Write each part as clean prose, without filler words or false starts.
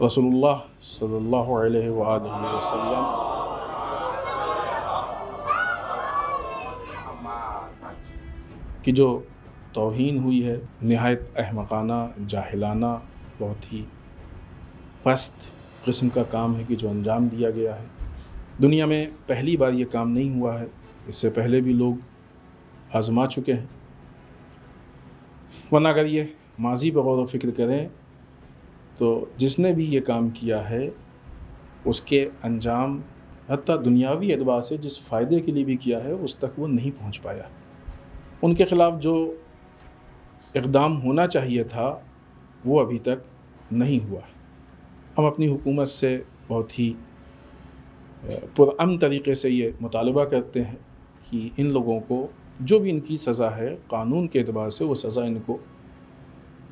रसूलुल्लाह सल्लल्लाहु अलैहि वसल्लम की जो तौहीन हुई है, निहायत अहमकाना, जाहिलाना, बहुत ही पस्त किस्म का काम है कि जो अंजाम दिया गया है। दुनिया में पहली बार ये काम नहीं हुआ है, इससे पहले भी लोग आजमा चुके हैं। वरना अगर ये माजी पर गौर व फिक्र करें तो जिसने भी ये काम किया है उसके अंजाम हत्ता दुनियावी एतबार से जिस फ़ायदे के लिए भी किया है उस तक वो नहीं पहुंच पाया। उनके ख़िलाफ़ जो इक़दाम होना चाहिए था वो अभी तक नहीं हुआ। हम अपनी हुकूमत से बहुत ही पुरअमन तरीक़े से ये मुतालबा करते हैं कि इन लोगों को जो भी इनकी सज़ा है कानून के एतबार से वो सज़ा इनको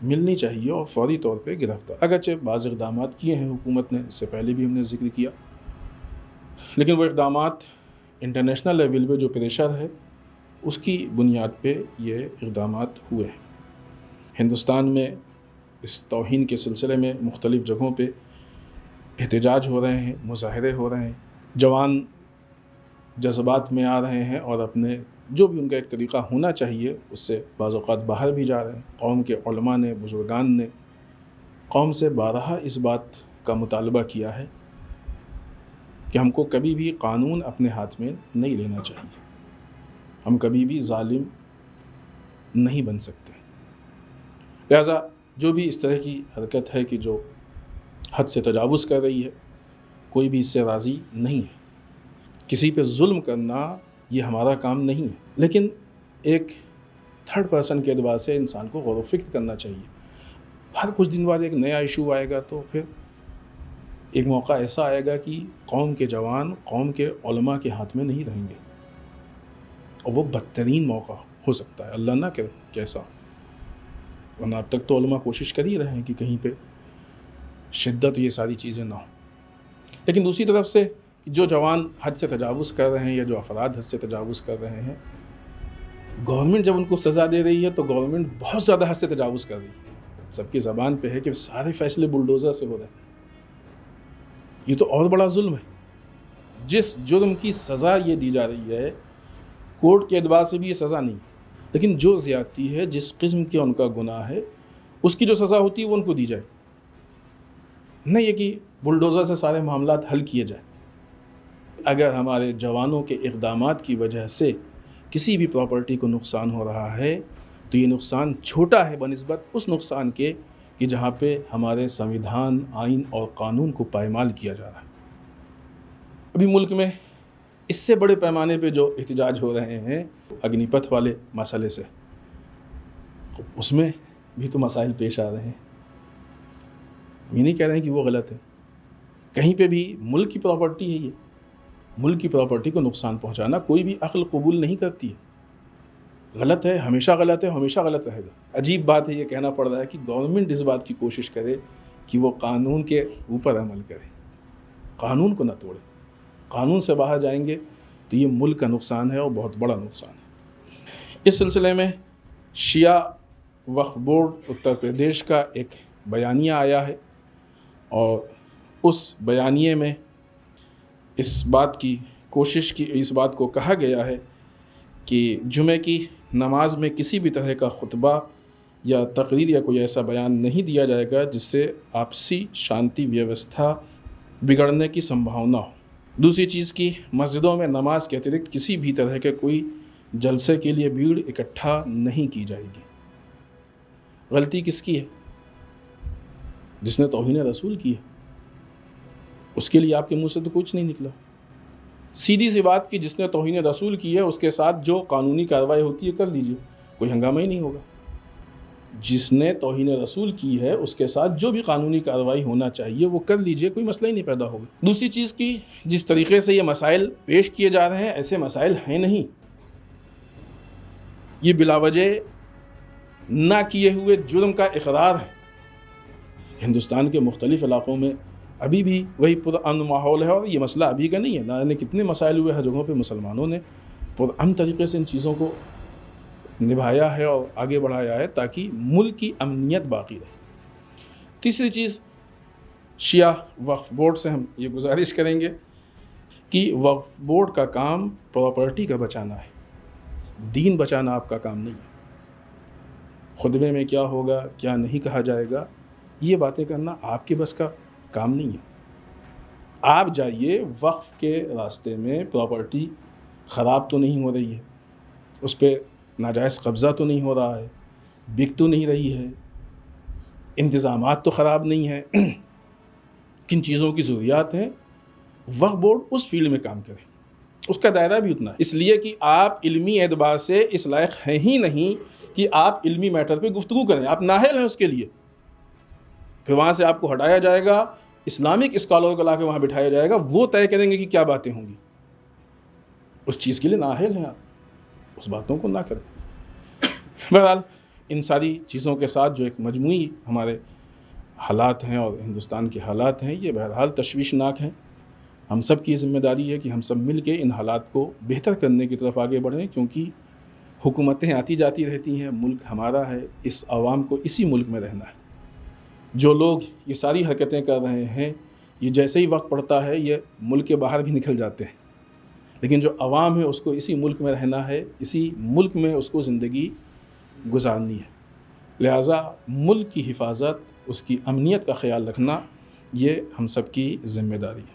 मिलनी चाहिए और फौरी तौर पे गिरफ्तार। अगरचे बाज़ इक़दाम किए हैं हुकूमत ने, इससे पहले भी हमने ज़िक्र किया, लेकिन वो इक़दाम इंटरनेशनल लेवल पे जो प्रेशर है उसकी बुनियाद पे ये इक़दाम हुए। हिंदुस्तान में इस तौहीन के सिलसिले में मुख्तलिफ़ जगहों पे एहतजाज हो रहे हैं, मुज़ाहरे हो रहे हैं, जवान जज्बात में आ रहे हैं और अपने जो भी उनका एक तरीक़ा होना चाहिए उससे बाज़ औक़ात बाहर भी जा रहे हैं। कौम के उलमा ने, बुज़ुर्गान ने कौम से बारहा इस बात का मुतालबा किया है कि हमको कभी भी कानून अपने हाथ में नहीं लेना चाहिए, हम कभी भी ज़ालिम नहीं बन सकते। लिहाजा जो भी इस तरह की हरकत है कि जो हद से तजावुज़ कर रही है, कोई भी इससे राज़ी नहीं है। किसी पे जुल्म करना ये हमारा काम नहीं है, लेकिन एक थर्ड पर्सन के एतबार से इंसान को गौर व फिक्र करना चाहिए। हर कुछ दिन बाद एक नया इशू आएगा तो फिर एक मौका ऐसा आएगा कि कौम के जवान, कौम के उलमा के हाथ में नहीं रहेंगे और वो बदतरीन मौका हो सकता है, अल्लाह ना करे कैसा। वरना अब तक तो उलमा कोशिश कर ही रहे हैं कि कहीं पे शिद्दत ये सारी चीज़ें ना हो। लेकिन दूसरी तरफ से जो जवान हद से तजावुज़ कर रहे हैं या जो अफराद हद से तजावुज़ कर रहे हैं, गवर्नमेंट जब उनको सज़ा दे रही है तो गवर्नमेंट बहुत ज़्यादा हद से तजावुज़ कर रही है। सबकी ज़बान पे है कि सारे फैसले बुलडोज़र से हो रहे हैं। ये तो और बड़ा जुल्म है। जिस जुर्म की सज़ा ये दी जा रही है कोर्ट के एतबार से भी ये सज़ा नहीं, लेकिन जो ज़्यादती है, जिस किस्म की उनका गुनाह है, उसकी जो सज़ा होती है वो उनको दी जाए, नहीं ये कि बुलडोज़र से सारे मामलात हल किए जाए। अगर हमारे जवानों के इक़दामात की वजह से किसी भी प्रॉपर्टी को नुकसान हो रहा है तो ये नुकसान छोटा है बनिस्बत उस नुकसान के कि जहाँ पे हमारे संविधान, आइन और कानून को पायमाल किया जा रहा है। अभी मुल्क में इससे बड़े पैमाने पे जो एहतजाज हो रहे हैं अग्निपथ वाले मसले से, उसमें भी तो मसाइल पेश आ रहे हैं। ये नहीं कह रहे हैं कि वो गलत है, कहीं पे भी मुल्क की प्रॉपर्टी है, ये मुल्क की प्रॉपर्टी को नुकसान पहुंचाना कोई भी अक्ल कबूल नहीं करती है। गलत है, हमेशा गलत है, हमेशा गलत रहेगा। अजीब बात है ये कहना पड़ रहा है कि गवर्नमेंट इस बात की कोशिश करे कि वो कानून के ऊपर अमल करे, कानून को ना तोड़े। कानून से बाहर जाएंगे तो ये मुल्क का नुकसान है और बहुत बड़ा नुकसान है। इस सिलसिले में शिया वक्फ बोर्ड उत्तर प्रदेश का एक बयानिया आया है और उस बयानिए में इस बात को कहा गया है कि जुमे की नमाज में किसी भी तरह का खुतबा या तकरीर या कोई ऐसा बयान नहीं दिया जाएगा जिससे आपसी शांति व्यवस्था बिगड़ने की संभावना हो। दूसरी चीज़ की मस्जिदों में नमाज के अतिरिक्त किसी भी तरह के कोई जलसे के लिए भीड़ इकट्ठा नहीं की जाएगी। गलती किसकी है? जिसने तौहीन रसूल की है, उसके लिए आपके मुंह से तो कुछ नहीं निकला। सीधी सी बात कि जिसने तौहीन रसूल की है उसके साथ जो कानूनी कार्रवाई होती है कर लीजिए, कोई हंगामा ही नहीं होगा। जिसने तौहीन रसूल की है उसके साथ जो भी कानूनी कार्रवाई होना चाहिए वो कर लीजिए, कोई मसला ही नहीं पैदा होगा। दूसरी चीज़ की जिस तरीके से ये मसाइल पेश किए जा रहे हैं ऐसे मसाइल हैं नहीं, ये बिलावजह ना किए हुए जुर्म का इकरार है। हिंदुस्तान के मुख्तलिफ़ इलाक़ों में अभी भी वही पुरअमन माहौल है और ये मसला अभी का नहीं है। ना जाने कितने मसाइल हुए हर जगहों पे मुसलमानों ने पुरअमन तरीके से इन चीज़ों को निभाया है और आगे बढ़ाया है ताकि मुल्क की अमनियत बाकी रहे। तीसरी चीज़ شیعہ وقف بورڈ سے ہم یہ گزارش کریں گے کہ وقف بورڈ کا کام پراپرٹی کا بچانا ہے، دین بچانا آپ کا کام نہیں ہے۔ خطبے میں کیا ہوگا کیا نہیں کہا جائے گا یہ باتیں کرنا آپ کے بس کا کام نہیں ہے۔ آپ جائیے وقف کے راستے میں، پراپرٹی خراب تو نہیں ہو رہی ہے، اس پہ ناجائز قبضہ تو نہیں ہو رہا ہے، بک تو نہیں رہی ہے، انتظامات تو خراب نہیں ہیں، کن چیزوں کی ضروریات ہیں، وقف بورڈ اس فیلڈ میں کام کرے۔ اس کا دائرہ بھی اتنا ہے، اس لیے کہ آپ علمی اعتبار سے اس لائق ہیں ہی نہیں کہ آپ علمی میٹر پہ گفتگو کریں، آپ نااہل ہیں اس کے لیے۔ پھر وہاں سے آپ کو ہٹایا جائے گا، اسلامک اسکالر کو لا کے وہاں بٹھایا جائے گا، وہ طے کریں گے کہ کیا باتیں ہوں گی۔ اس چیز کے لیے نااہل ہیں آپ، اس باتوں کو نہ کریں۔ بہرحال ان ساری چیزوں کے ساتھ جو ایک مجموعی ہمارے حالات ہیں اور ہندوستان کے حالات ہیں، یہ بہرحال تشویشناک ہیں۔ ہم سب کی ذمہ داری ہے کہ ہم سب مل کے ان حالات کو بہتر کرنے کی طرف آگے بڑھیں، کیونکہ حکومتیں آتی جاتی رہتی ہیں، ملک ہمارا ہے، اس عوام کو اسی ملک میں رہنا ہے۔ جو لوگ یہ ساری حرکتیں کر رہے ہیں، یہ جیسے ہی وقت پڑتا ہے یہ ملک کے باہر بھی نکل جاتے ہیں، لیکن جو عوام ہے اس کو اسی ملک میں رہنا ہے، اسی ملک میں اس کو زندگی گزارنی ہے۔ لہٰذا ملک کی حفاظت، اس کی امنیت کا خیال رکھنا یہ ہم سب کی ذمہ داری ہے۔